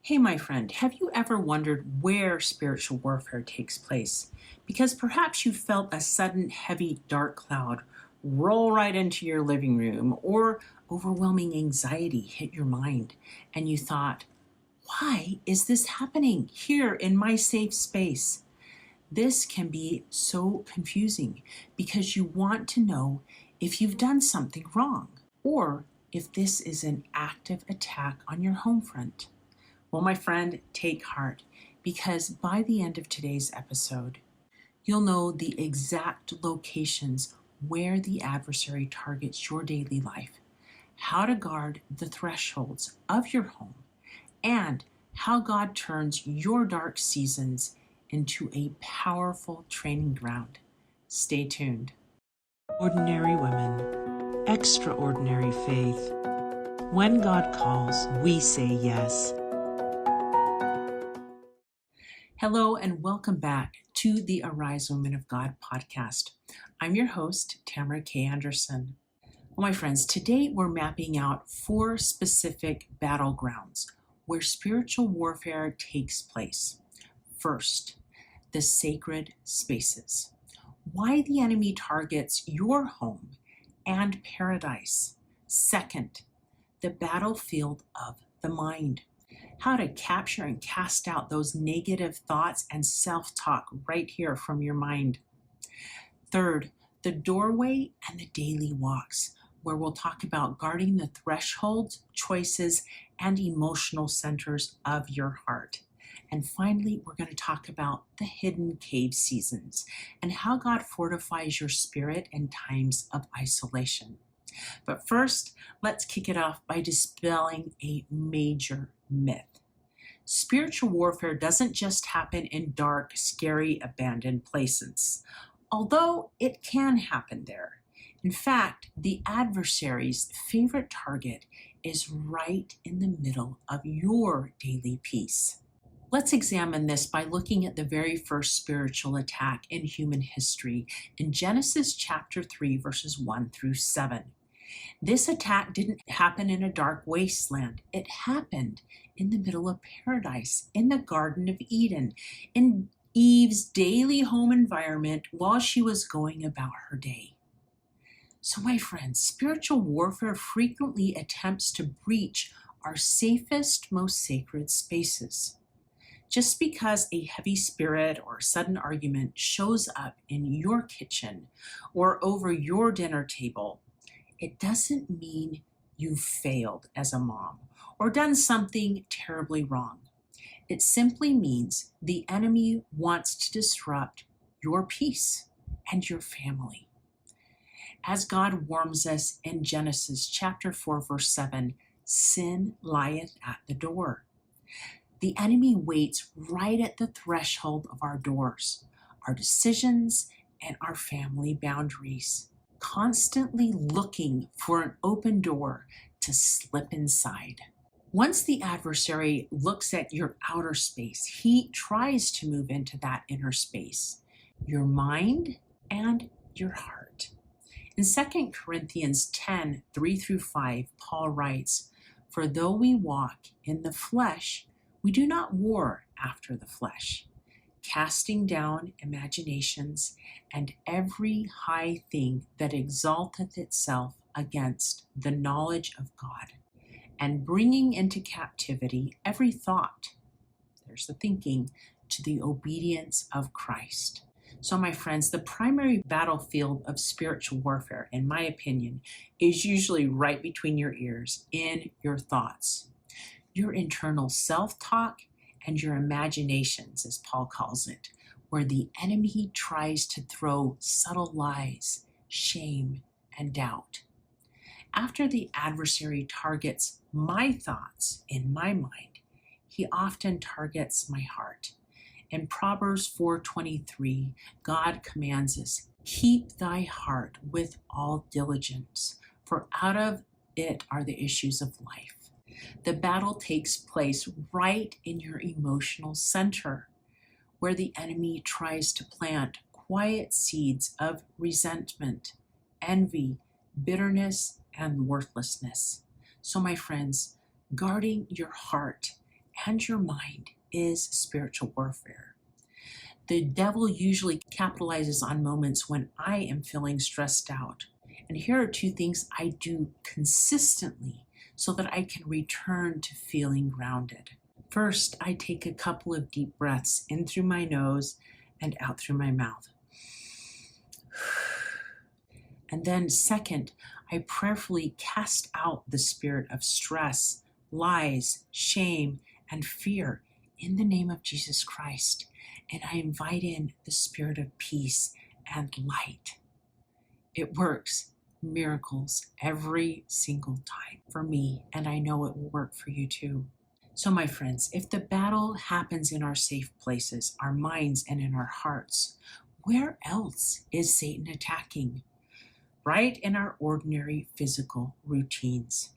Hey, my friend, have you ever wondered where spiritual warfare takes place? Because perhaps you felt a sudden heavy dark cloud roll right into your living room, or overwhelming anxiety hit your mind, and you thought, why is this happening here in my safe space? This can be so confusing because you want to know if you've done something wrong or if this is an active attack on your home front. Well, my friend, take heart, because by the end of today's episode, you'll know the exact locations where the adversary targets your daily life, how to guard the thresholds of your home, and how God turns your dark seasons into a powerful training ground. Stay tuned. Ordinary women, extraordinary faith. When God calls, we say yes. Hello and welcome back to the Arise Women of God podcast. I'm your host, Tamara K. Anderson. Well, my friends, today we're mapping out 4 specific battlegrounds where spiritual warfare takes place. First, the sacred spaces. Why the enemy targets your home and paradise. Second, the battlefield of the mind. How to capture and cast out those negative thoughts and self-talk right here from your mind. Third, the doorway and the daily walks, where we'll talk about guarding the thresholds, choices, and emotional centers of your heart. And finally, we're going to talk about the hidden cave seasons and how God fortifies your spirit in times of isolation. But first, let's kick it off by dispelling a major myth. Spiritual warfare doesn't just happen in dark, scary, abandoned places, although it can happen there. In fact, the adversary's favorite target is right in the middle of your daily peace. Let's examine this by looking at the very first spiritual attack in human history in Genesis chapter 3, verses 1 through 7. This attack didn't happen in a dark wasteland. It happened in the middle of paradise, in the Garden of Eden, in Eve's daily home environment while she was going about her day. So, my friends, spiritual warfare frequently attempts to breach our safest, most sacred spaces. Just because a heavy spirit or sudden argument shows up in your kitchen or over your dinner table, it doesn't mean you've failed as a mom or done something terribly wrong. It simply means the enemy wants to disrupt your peace and your family. As God warns us in Genesis chapter 4, verse 7, sin lieth at the door. The enemy waits right at the threshold of our doors, our decisions, and our family boundaries, constantly looking for an open door to slip inside. Once the adversary looks at your outer space, he tries to move into that inner space, your mind and your heart. In 2 Corinthians 10, 3 through 5, Paul writes, "For though we walk in the flesh, we do not war after the flesh, casting down imaginations and every high thing that exalteth itself against the knowledge of God, and bringing into captivity every thought," there's the thinking, "to the obedience of Christ." So, my friends, the primary battlefield of spiritual warfare, in my opinion, is usually right between your ears, in your thoughts. Your internal self-talk and your imaginations, as Paul calls it, where the enemy tries to throw subtle lies, shame, and doubt. After the adversary targets my thoughts in my mind, he often targets my heart. In Proverbs 4:23, God commands us, "Keep thy heart with all diligence, for out of it are the issues of life." The battle takes place right in your emotional center, where the enemy tries to plant quiet seeds of resentment, envy, bitterness, and worthlessness. So, my friends, guarding your heart and your mind is spiritual warfare. The devil usually capitalizes on moments when I am feeling stressed out. And here are 2 things I do consistently so that I can return to feeling grounded. First, I take a couple of deep breaths in through my nose and out through my mouth. And then second, I prayerfully cast out the spirit of stress, lies, shame, and fear in the name of Jesus Christ. And I invite in the spirit of peace and light. It works miracles every single time for me, and I know it will work for you too. So my friends, if the battle happens in our safe places, our minds and in our hearts, where else is Satan attacking? Right in our ordinary physical routines.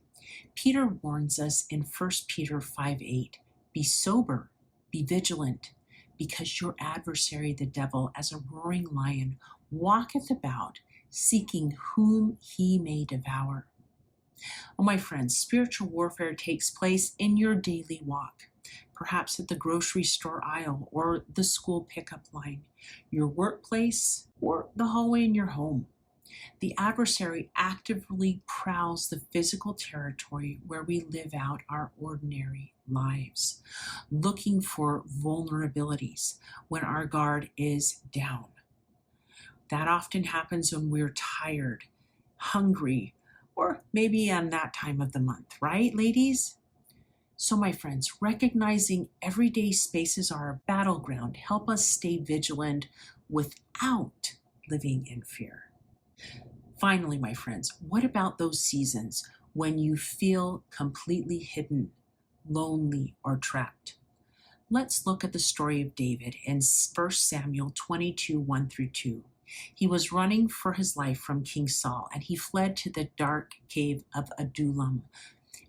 Peter warns us in 1 Peter 5:8, be sober, be vigilant, because your adversary the devil, as a roaring lion, walketh about, seeking whom he may devour. Oh, my friends, spiritual warfare takes place in your daily walk, perhaps at the grocery store aisle or the school pickup line, your workplace, or the hallway in your home. The adversary actively prowls the physical territory where we live out our ordinary lives, looking for vulnerabilities when our guard is down. That often happens when we're tired, hungry, or maybe on that time of the month, right, ladies? So, my friends, recognizing everyday spaces are a battleground help us stay vigilant without living in fear. Finally, my friends, what about those seasons when you feel completely hidden, lonely, or trapped? Let's look at the story of David in 1 Samuel 22, 1-2. He was running for his life from King Saul, and he fled to the dark cave of Adullam.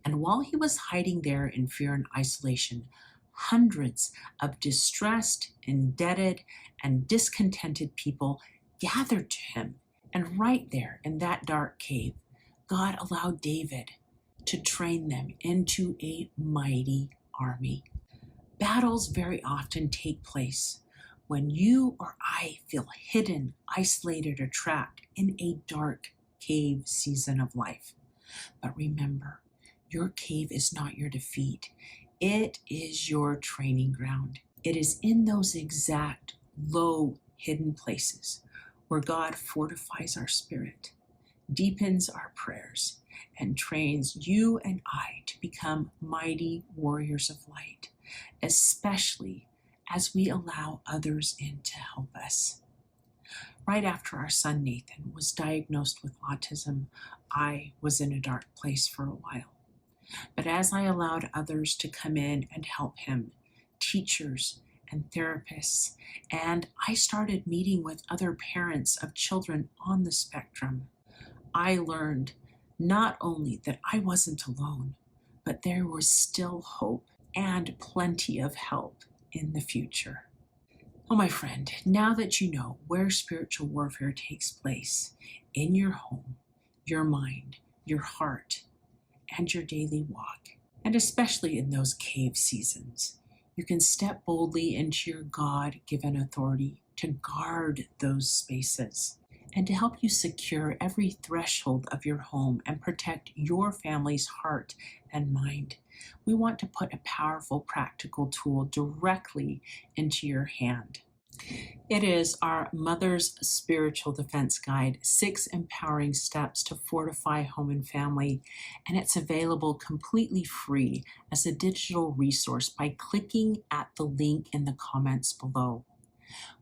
And while he was hiding there in fear and isolation, hundreds of distressed, indebted, and discontented people gathered to him. And right there in that dark cave, God allowed David to train them into a mighty army. Battles very often take place when you or I feel hidden, isolated, or trapped in a dark cave season of life. But remember, your cave is not your defeat. It is your training ground. It is in those exact low, hidden places where God fortifies our spirit, deepens our prayers, and trains you and I to become mighty warriors of light, especially as we allow others in to help us. Right after our son Nathan was diagnosed with autism, I was in a dark place for a while. But as I allowed others to come in and help him, teachers and therapists, and I started meeting with other parents of children on the spectrum, I learned not only that I wasn't alone, but there was still hope and plenty of help in the future. Oh, my friend, now that you know where spiritual warfare takes place in your home, your mind, your heart, and your daily walk, and especially in those cave seasons, you can step boldly into your God-given authority to guard those spaces and to help you secure every threshold of your home and protect your family's heart and mind. We want to put a powerful, practical tool directly into your hand. It is our Mother's Spiritual Defense Guide, 6 Empowering Steps to Fortify Home and Family, and it's available completely free as a digital resource by clicking at the link in the comments below.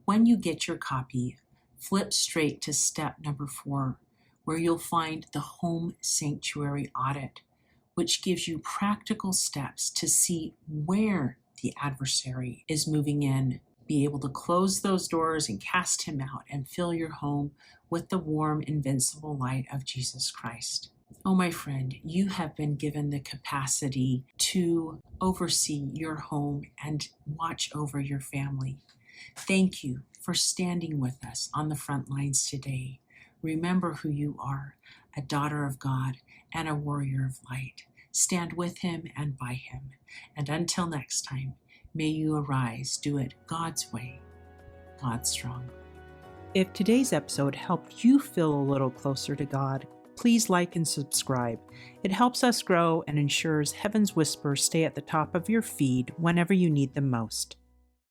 When you get your copy, flip straight to step number 4, where you'll find the Home Sanctuary Audit, which gives you practical steps to see where the adversary is moving in. Be able to close those doors and cast him out and fill your home with the warm, invincible light of Jesus Christ. Oh, my friend, you have been given the capacity to oversee your home and watch over your family. Thank you for standing with us on the front lines today. Remember who you are, a daughter of God and a warrior of light. stand with him and by him. And until next time, may you arise, do it God's way, God's strong. If today's episode helped you feel a little closer to God, please like and subscribe. It helps us grow and ensures Heaven's whispers stay at the top of your feed whenever you need them most.